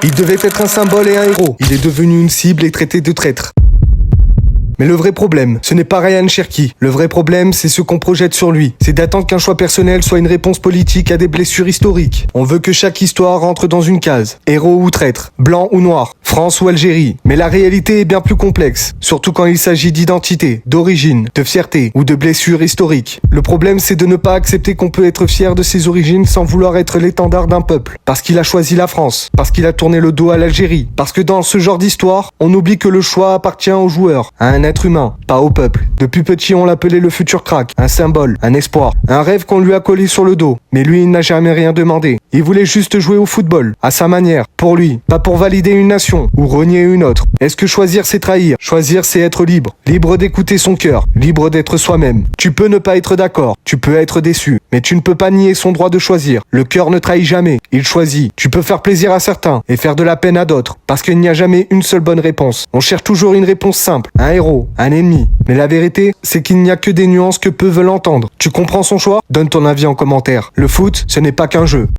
Il devait être un symbole et un héros. Il est devenu une cible et traité de traître. Mais le vrai problème, ce n'est pas Ryan Cherki. Le vrai problème, c'est ce qu'on projette sur lui. C'est d'attendre qu'un choix personnel soit une réponse politique à des blessures historiques. On veut que chaque histoire rentre dans une case. Héros ou traître, blanc ou noir, France ou Algérie. Mais la réalité est bien plus complexe. Surtout quand il s'agit d'identité, d'origine, de fierté ou de blessures historiques. Le problème, c'est de ne pas accepter qu'on peut être fier de ses origines sans vouloir être l'étendard d'un peuple. Parce qu'il a choisi la France. Parce qu'il a tourné le dos à l'Algérie. Parce que dans ce genre d'histoire, on oublie que le choix appartient aux joueurs, à un être humain, pas au peuple. Depuis petit, on l'appelait le futur crack, un symbole, un espoir, un rêve qu'on lui a collé sur le dos. Mais lui, il n'a jamais rien demandé. Il voulait juste jouer au football, à sa manière, pour lui, pas pour valider une nation ou renier une autre. Est-ce que choisir, c'est trahir? Choisir, c'est être libre. Libre d'écouter son cœur, libre d'être soi-même. Tu peux ne pas être d'accord, tu peux être déçu, mais tu ne peux pas nier son droit de choisir. Le cœur ne trahit jamais, il choisit. Tu peux faire plaisir à certains et faire de la peine à d'autres, parce qu'il n'y a jamais une seule bonne réponse. On cherche toujours une réponse simple, un héros, un ennemi. Mais la vérité, c'est qu'il n'y a que des nuances que peu veulent entendre. Tu comprends son choix? Donne ton avis en commentaire. Le foot, ce n'est pas qu'un jeu.